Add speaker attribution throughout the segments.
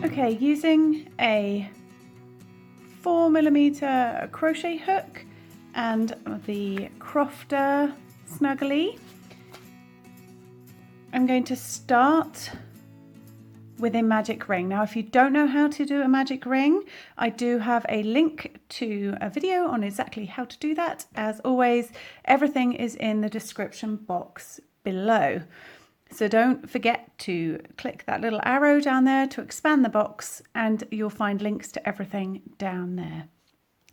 Speaker 1: Okay, using a 4mm crochet hook and the Crofter Snuggly, I'm going to start with a magic ring. Now, if you don't know how to do a magic ring, I do have a link to a video on exactly how to do that. As always, everything is in the description box below. So don't forget to click that little arrow down there to expand the box, and you'll find links to everything down there.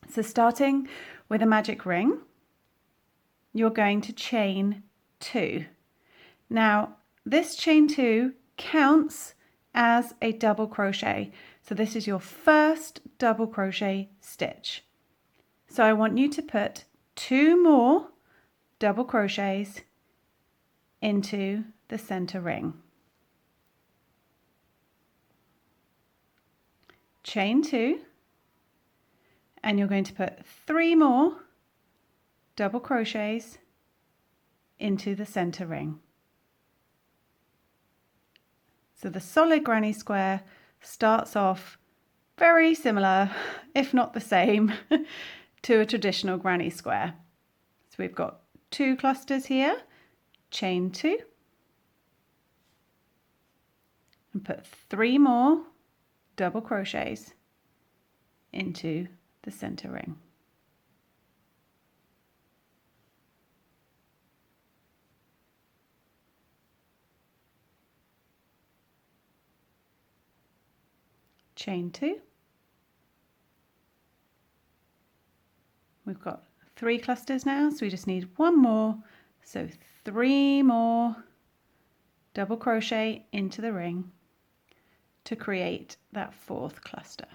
Speaker 1: So starting with a magic ring, you're going to chain 2. Now, this chain 2 counts as a double crochet. So this is your first double crochet stitch. So I want you to put 2 more double crochets into the center ring. Chain 2, and you're going to put 3 more double crochets into the center ring. So the solid granny square starts off very similar, if not the same, to a traditional granny square. So we've got 2 clusters here, chain 2, and put 3 more double crochets into the center ring. Chain 2. We've got 3 clusters now, so we just need 1 more. So 3 more double crochet into the ring to create that 4th cluster.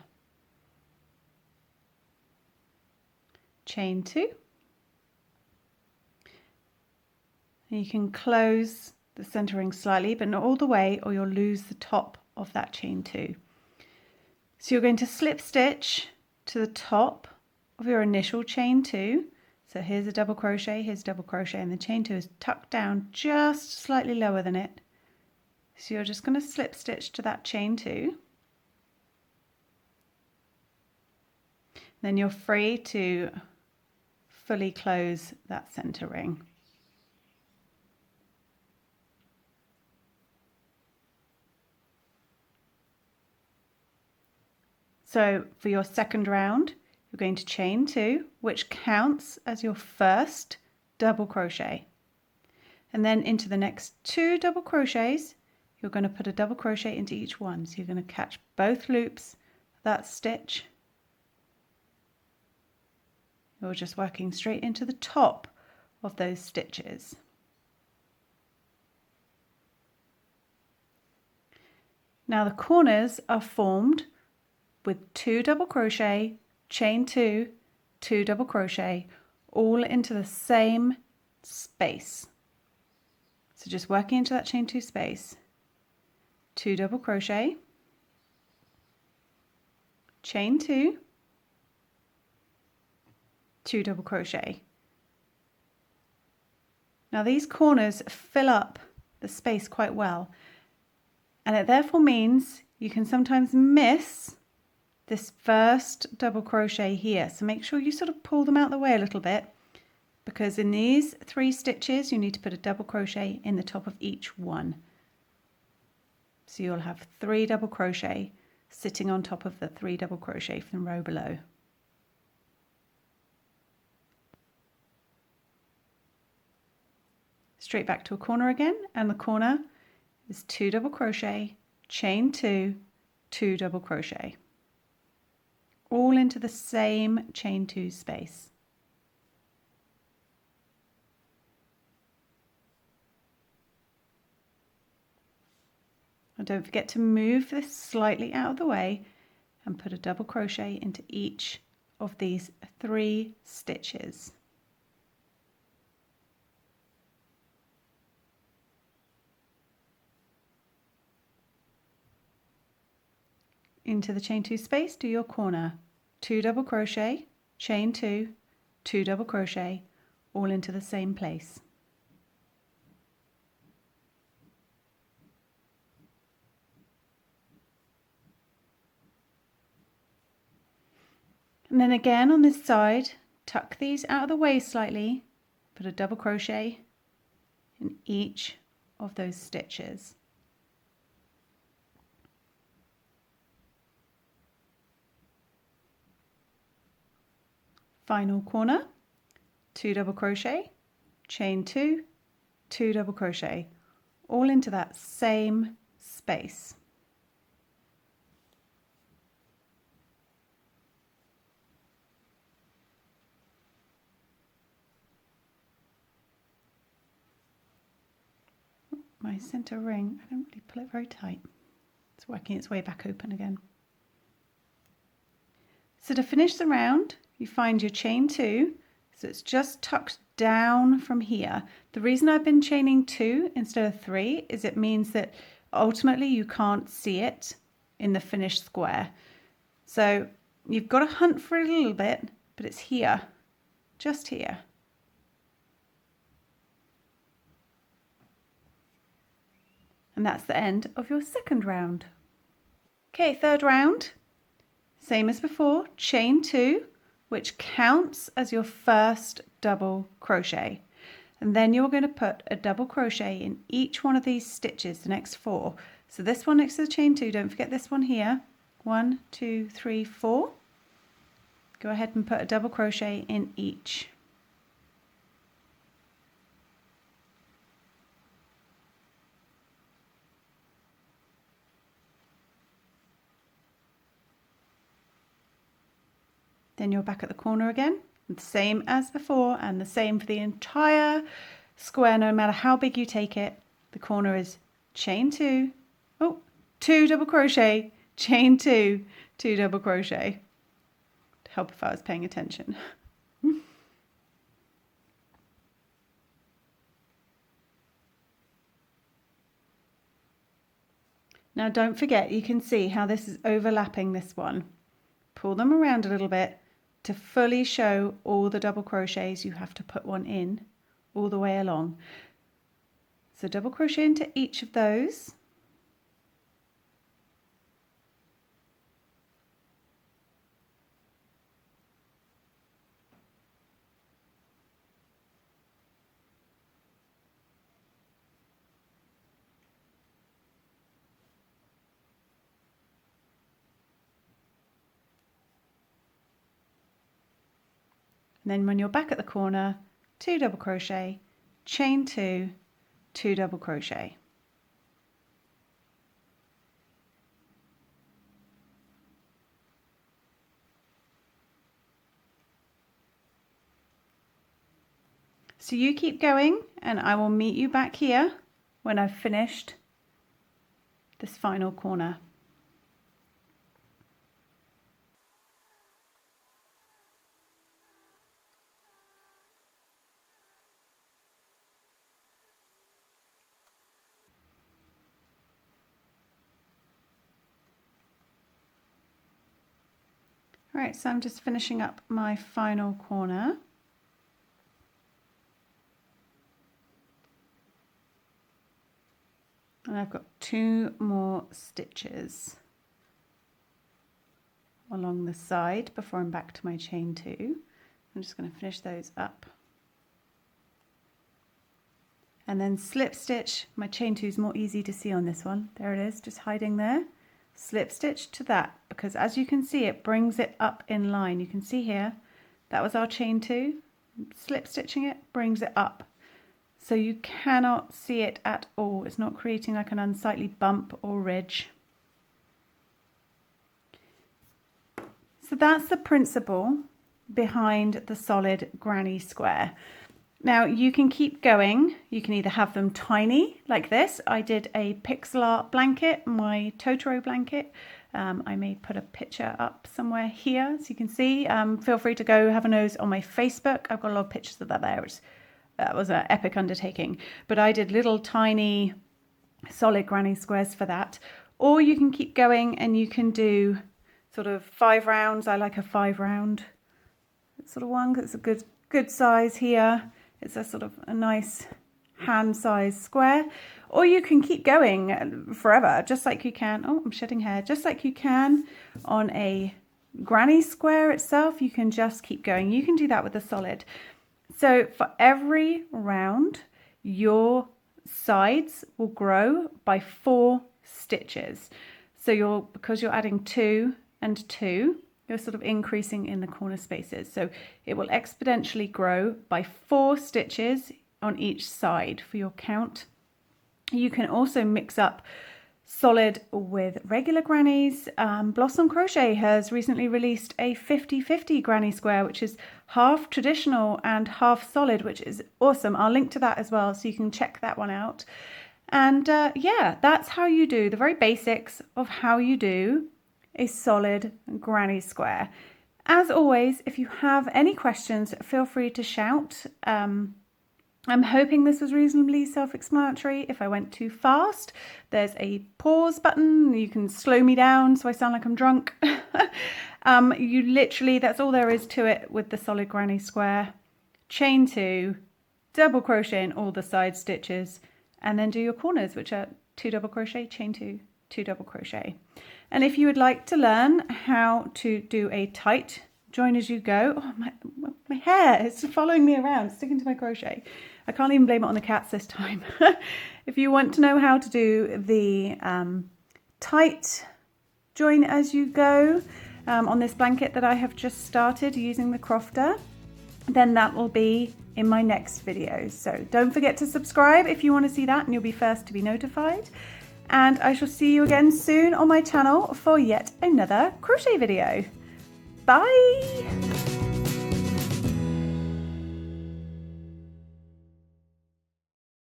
Speaker 1: Chain 2. And you can close the center ring slightly, but not all the way, or you'll lose the top of that chain 2. So you're going to slip stitch to the top of your initial chain 2. So here's a double crochet, here's a double crochet, and the chain 2 is tucked down just slightly lower than it. So you're just going to slip stitch to that chain 2. Then you're free to fully close that center ring. So for your second round, you're going to chain 2, which counts as your first double crochet. And then into the next 2 double crochets, you're going to put a double crochet into each one. So you're going to catch both loops of that stitch. You're just working straight into the top of those stitches. Now the corners are formed with 2 double crochet, chain 2, 2 double crochet, all into the same space. So just working into that chain 2 space, 2 double crochet, chain 2, 2 double crochet. Now these corners fill up the space quite well, and it therefore means you can sometimes miss this first double crochet here. So make sure you sort of pull them out the way a little bit, because in these 3 stitches you need to put a double crochet in the top of each one. So you'll have 3 double crochet sitting on top of the 3 double crochet from the row below. Straight back to a corner again, and the corner is 2 double crochet, chain 2, 2 double crochet, all into the same chain 2 space. And don't forget to move this slightly out of the way and put a double crochet into each of these 3 stitches. Into the chain 2 space, do your corner, 2 double crochet, chain 2, 2 double crochet, all into the same place. And then again on this side, tuck these out of the way slightly, put a double crochet in each of those stitches. Final corner, 2 double crochet, chain 2, 2 double crochet, all into that same space. My center ring, I don't really pull it very tight. It's working its way back open again. So to finish the round, you find your chain 2, so it's just tucked down from here. The reason I've been chaining 2 instead of 3 is it means that ultimately you can't see it in the finished square. So you've got to hunt for it a little bit, but it's here, just here. And that's the end of your second round. Okay, third round, same as before, chain 2, which counts as your first double crochet. And then you're going to put a double crochet in each one of these stitches, the next 4. So this one next to the chain 2, don't forget this one here. 1, 2, 3, 4. Go ahead and put a double crochet in each. Then you're back at the corner again, the same as before, and the same for the entire square. No matter how big you take it, the corner is chain 2, 2 double crochet, chain 2, 2 double crochet. To help if I was paying attention. Now don't forget, you can see how this is overlapping this one. Pull them around a little bit to fully show all the double crochets. You have to put one in all the way along. So double crochet into each of those. And then when you're back at the corner, 2 double crochet, chain 2, 2 double crochet. So you keep going and I will meet you back here when I've finished this final corner. All right, so I'm just finishing up my final corner. And I've got 2 more stitches along the side before I'm back to my chain 2. I'm just going to finish those up. And then slip stitch. My chain 2 is more easy to see on this one. There it is, just hiding there. Slip stitch to that, because as you can see, it brings it up in line. You can see here, that was our chain 2. Slip stitching it brings it up. So you cannot see it at all. It's not creating like an unsightly bump or ridge. So that's the principle behind the solid granny square. Now you can keep going. You can either have them tiny like this. I did a pixel art blanket, my Totoro blanket. I may put a picture up somewhere here so you can see. Feel free to go have a nose on my Facebook. I've got a lot of pictures of that there. That was an epic undertaking. But I did little tiny solid granny squares for that. Or you can keep going and you can do sort of 5 rounds. I like a 5 round sort of one because it's a good size here. It's a sort of a nice hand-sized square. Or you can keep going forever, just like you can. Oh, I'm shedding hair. Just like you can on a granny square itself, you can just keep going. You can do that with the solid. So for every round, your sides will grow by 4 stitches. So because you're adding 2 and 2, you're sort of increasing in the corner spaces. So it will exponentially grow by 4 stitches on each side for your count. You can also mix up solid with regular grannies. Blossom Crochet has recently released a 50-50 granny square, which is half traditional and half solid, which is awesome. I'll link to that as well, so you can check that one out. And yeah, that's how you do the very basics of how you do a solid granny square. As always, if you have any questions, feel free to shout. I'm hoping this was reasonably self-explanatory. If I went too fast, there's a pause button. You can slow me down so I sound like I'm drunk. You literally, that's all there is to it with the solid granny square. Chain 2, double crochet in all the side stitches, and then do your corners, which are 2 double crochet, chain 2, 2 double crochet. And if you would like to learn how to do a tight join as you go, oh, my hair is following me around, sticking to my crochet. I can't even blame it on the cats this time. If you want to know how to do the tight join as you go on this blanket that I have just started using the crofter, then that will be in my next video. So don't forget to subscribe if you want to see that, and you'll be first to be notified. And I shall see you again soon on my channel for yet another crochet video. Bye!